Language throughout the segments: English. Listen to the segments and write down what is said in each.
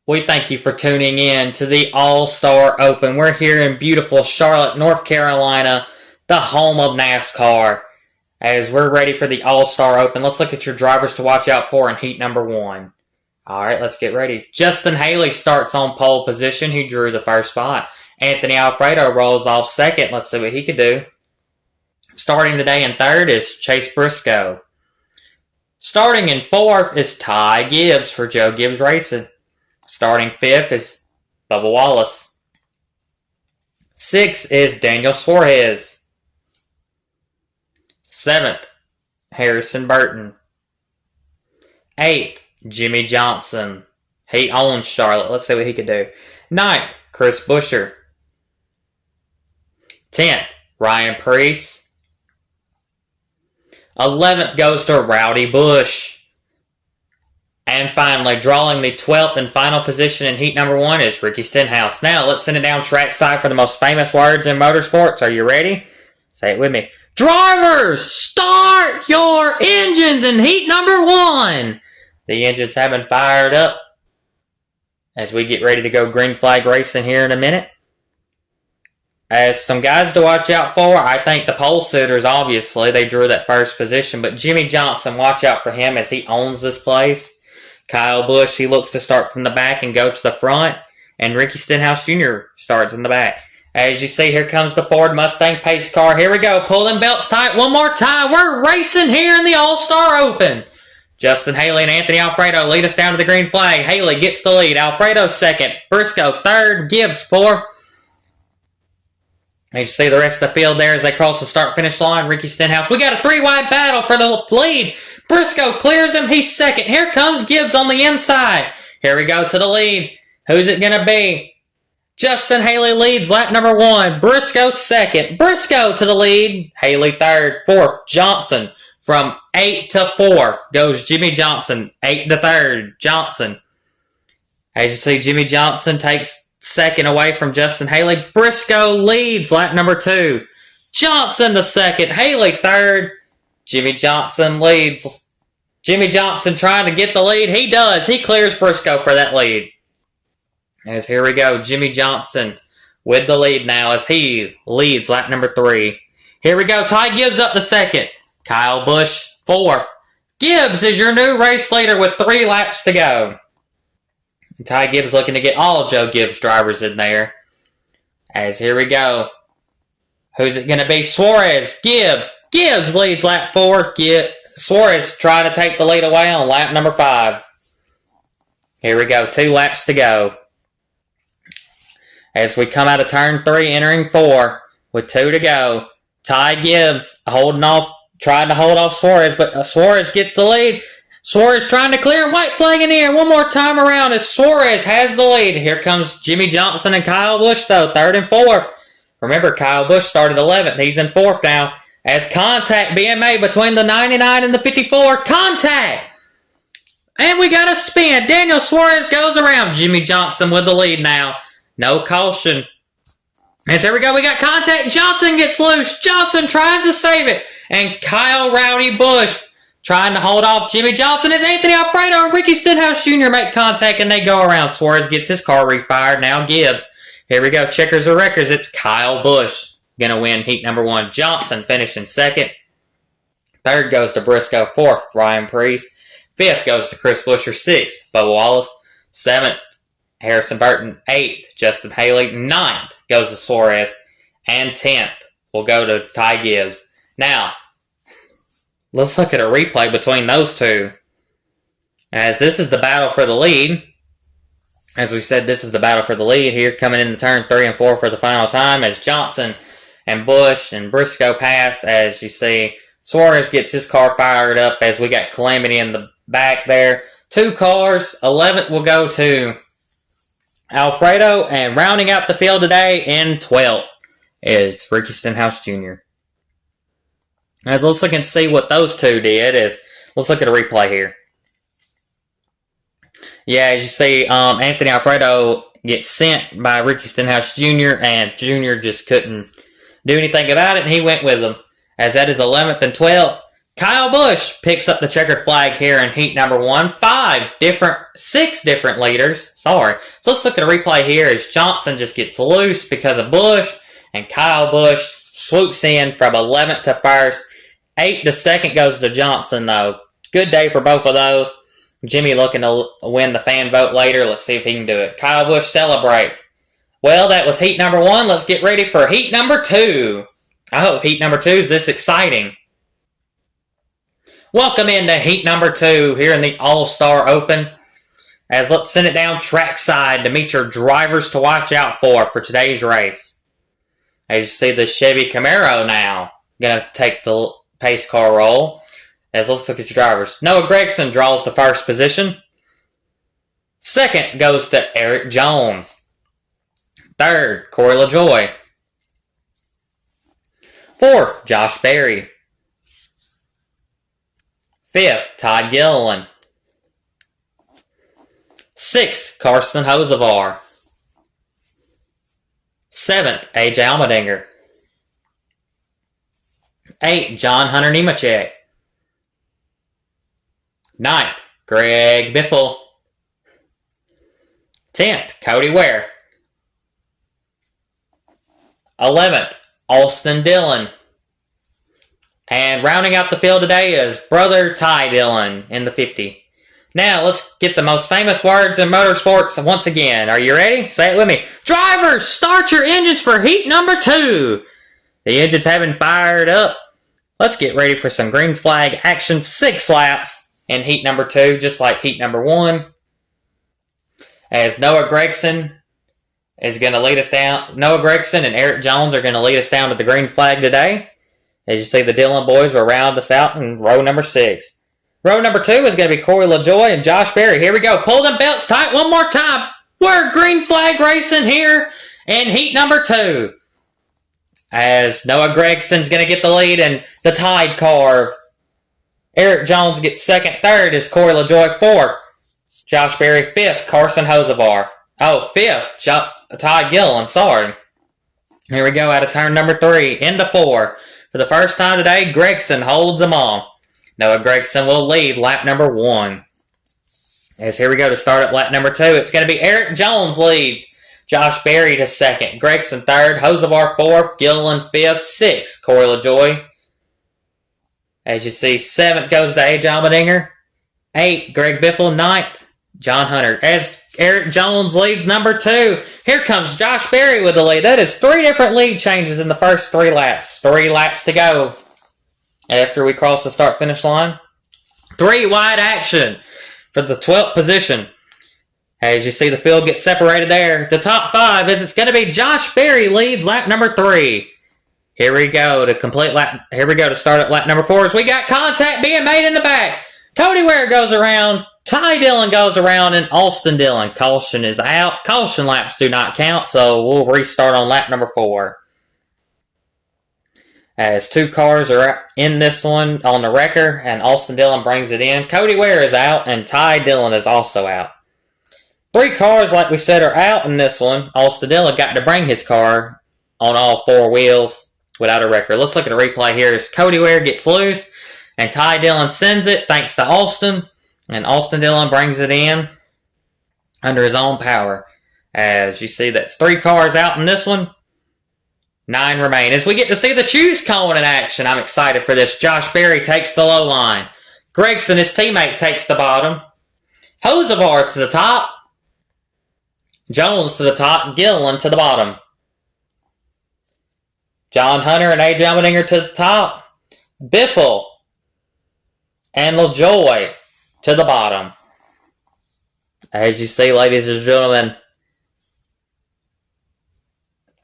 We thank you for tuning in to the All-Star Open. We're here in beautiful Charlotte, North Carolina, the home of NASCAR. As we're ready for the All-Star Open, let's look at your drivers to watch out for in heat number 1. Alright, let's get ready. Justin Haley starts on pole position. He drew the first spot. Anthony Alfredo rolls off second. Let's see what he could do. Starting today in third is Chase Briscoe. Starting in fourth is Ty Gibbs for Joe Gibbs Racing. Starting fifth is Bubba Wallace. Sixth is Daniel Suarez. Seventh, Harrison Burton. Eighth, Jimmy Johnson. He owns Charlotte. Let's see what he could do. Ninth, Chris Buescher. 10th, Ryan Preece. 11th goes to Rowdy Busch. And finally, drawing the 12th and final position in heat number 1 is Ricky Stenhouse. Now, let's send it down trackside for the most famous words in motorsports. Are you ready? Say it with me. Drivers, start your engines in heat number 1. The engines have been fired up as we get ready to go green flag racing here in a minute. As some guys to watch out for, I think the pole sitters, obviously, they drew that first position. But Jimmy Johnson, watch out for him as he owns this place. Kyle Busch, he looks to start from the back and go to the front. And Ricky Stenhouse Jr. starts in the back. As you see, here comes the Ford Mustang pace car. Here we go, pulling belts tight one more time. We're racing here in the All-Star Open. Justin Haley and Anthony Alfredo lead us down to the green flag. Haley gets the lead. Alfredo second. Briscoe third. Gibbs fourth. As you see the rest of the field there as they cross the start-finish line. Ricky Stenhouse. We got a three-wide battle for the lead. Briscoe clears him. He's second. Here comes Gibbs on the inside. Here we go to the lead. Who's it going to be? Justin Haley leads lap number 1. Briscoe second. Briscoe to the lead. Haley third. Fourth, Johnson. From 8 to 4th goes Jimmy Johnson. 8 to 3rd, Johnson. As you see, Jimmy Johnson takes second away from Justin Haley. Briscoe leads lap number 2. Johnson to second. Haley third. Jimmy Johnson leads. Jimmy Johnson trying to get the lead. He does. He clears Briscoe for that lead. As here we go. Jimmy Johnson with the lead now as he leads lap number 3. Here we go. Ty Gibbs up to second. Kyle Busch, 4th. Gibbs is your new race leader with 3 laps to go. Ty Gibbs looking to get all Joe Gibbs drivers in there. As here we go. Who's it going to be? Suarez, Gibbs. Gibbs leads lap 4. Suarez trying to take the lead away on lap number 5. Here we go. 2 laps to go. As we come out of turn 3, entering 4 with 2 to go. Ty Gibbs trying to hold off Suarez, but Suarez gets the lead. Suarez trying to clear, white flag in the air one more time around as Suarez has the lead. Here comes Jimmy Johnson and Kyle Busch, though, 3rd and 4th. Remember, Kyle Busch started 11th. He's in 4th now. As contact being made between the 99 and the 54. Contact! And we got a spin. Daniel Suarez goes around. Jimmy Johnson with the lead now. No caution. As there we go, we got contact. Johnson gets loose. Johnson tries to save it. And Kyle Rowdy Busch trying to hold off Jimmy Johnson as Anthony Alfredo and Ricky Stenhouse Jr. make contact and they go around. Suarez gets his car refired. Now Gibbs. Here we go. Checkers or records. It's Kyle Busch going to win heat number 1. Johnson finishing 2nd. 3rd goes to Briscoe. 4th, Ryan Preece. 5th goes to Chris Buescher. 6th, Bubba Wallace. 7th, Harrison Burton. 8th, Justin Haley. 9th goes to Suarez. And 10th will go to Ty Gibbs. Now, let's look at a replay between those two. As this is the battle for the lead. As we said, this is the battle for the lead here, coming into turn 3 and 4 for the final time as Johnson and Busch and Briscoe pass. As you see, Suarez gets his car fired up as we got Calamity in the back there. 2 cars. 11th will go to Alfredo, and rounding out the field today in 12th is Ricky Stenhouse Jr. As let's look and see what those two did. Let's look at a replay here. Yeah, as you see, Anthony Alfredo gets sent by Ricky Stenhouse Jr., and Jr. just couldn't do anything about it, and he went with him. As that is 11th and 12th. Kyle Busch picks up the checkered flag here in heat number 1. 6 different leaders. Sorry. So let's look at a replay here as Johnson just gets loose because of Busch, and Kyle Busch swoops in from 11th to 1st. 8th to 2nd goes to Johnson, though. Good day for both of those. Jimmy looking to win the fan vote later. Let's see if he can do it. Kyle Busch celebrates. Well, that was heat number 1. Let's get ready for heat number 2. I hope heat number 2 is this exciting. Welcome into heat number 2 here in the All-Star Open. As let's send it down trackside to meet your drivers to watch out for today's race. As you see the Chevy Camaro now going to take the pace car role. As let's look at your drivers. Noah Gragson draws the first position. 2nd goes to Erik Jones. 3rd, Corey LaJoie. 4th, Josh Berry. 5th, Todd Gilliland. 6th, Carson Hocevar. 7th, AJ Allmendinger. 8th, John Hunter Nemechek. 9th, Greg Biffle. 10th, Cody Ware. 11th, Austin Dillon. And rounding out the field today is brother Ty Dillon in the 50. Now, let's get the most famous words in motorsports once again. Are you ready? Say it with me. Drivers, start your engines for heat number 2. The engines have been fired up. Let's get ready for some green flag action. 6 laps in heat number 2, just like heat number 1. As Noah Gragson is going to lead us down. Noah Gragson and Erik Jones are going to lead us down to the green flag today. As you see, the Dillon boys will round us out in row number 6. Row number 2 is going to be Corey LaJoie and Josh Berry. Here we go. Pull them belts tight one more time. We're green flag racing here in heat number 2. As Noah Gragson's going to get the lead and the Tide car. Erik Jones gets 2nd. 3rd is Corey LaJoie. 4th, Josh Berry. 5th, Carson Hocevar. 5th, Todd Gilliland. Sorry. Here we go out of turn number 3 into 4. For the first time today, Gragson holds them all. Noah Gragson will lead lap number 1. As here we go to start up lap number 2. It's going to be Erik Jones leads. Josh Berry to 2nd. Gragson 3rd. Hocevar 4th. Gilliland 5th. 6th, Corey LaJoie. As you see, 7th goes to AJ Allmendinger. 8th, Greg Biffle. 9th, John Hunter. As Erik Jones leads number 2. Here comes Josh Berry with the lead. That is 3 different lead changes in the first 3 laps. 3 laps to go after we cross the start-finish line. 3 wide action for the 12th position. As you see the field get separated there. The top 5 is it's going to be Josh Berry leads lap number 3. Here we go to start at lap number 4 as we got contact being made in the back. Cody Ware goes around. Ty Dillon goes around and Austin Dillon. Caution is out. Caution laps do not count, so we'll restart on lap number 4. As 2 cars are in this one on the wrecker, and Austin Dillon brings it in. Cody Ware is out, and Ty Dillon is also out. 3 cars, like we said, are out in this one. Austin Dillon got to bring his car on all 4 wheels without a wrecker. Let's look at a replay here as Cody Ware gets loose, and Ty Dillon sends it thanks to Austin. And Austin Dillon brings it in under his own power. As you see, that's 3 cars out in this one. 9 remain. As we get to see the choose cone in action, I'm excited for this. Josh Berry takes the low line. Gragson, his teammate, takes the bottom. Hocevar to the top. Jones to the top. Gilliland to the bottom. John Hunter and AJ Allmendinger to the top. Biffle and LaJoie to the bottom. As you see, ladies and gentlemen,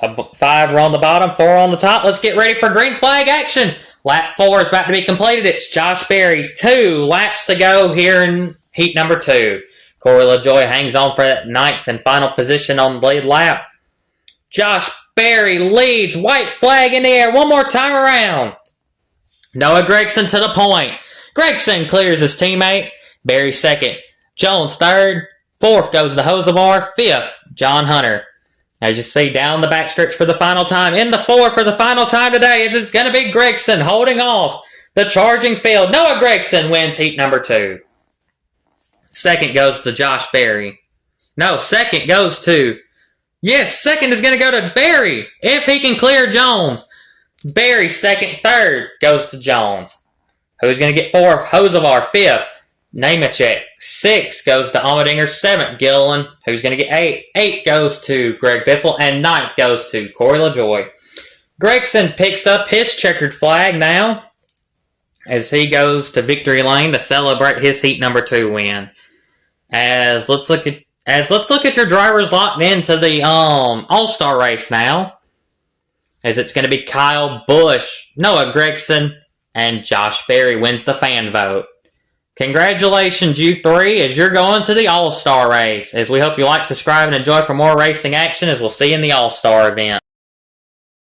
5 are on the bottom, 4 on the top. Let's get ready for green flag action. Lap 4 is about to be completed. It's Josh Berry. 2 laps to go here in heat number 2. Corey LaJoie hangs on for that 9th and final position on the lead lap. Josh Berry leads. White flag in the air. One more time around. Noah Gragson to the point. Gragson clears his teammate. Berry 2nd. Jones 3rd. 4th goes to Hocevar. 5th, John Hunter. As you see, down the backstretch for the final time. In the 4 for the final time today, it's going to be Gragson holding off the charging field. Noah Gragson wins heat number 2. Second goes to Josh Berry. No, second goes to... Yes, second is going to go to Berry if he can clear Jones. Berry, second. Third goes to Jones. Who's going to get 4? Hosevar, 5th. Nemechek, 6 goes to Allmendinger. 7th, Gilliland. Who's going to get 8? 8 goes to Greg Biffle. And 9th goes to Corey LaJoie. Gragson picks up his checkered flag now as he goes to victory lane to celebrate his heat number 2 win. Let's look at your drivers locked into the All-Star race now. As it's going to be Kyle Busch, Noah Gragson, and Josh Berry wins the fan vote. Congratulations, you 3, as you're going to the All-Star race. As we hope you like, subscribe, and enjoy for more racing action as we'll see you in the All-Star event.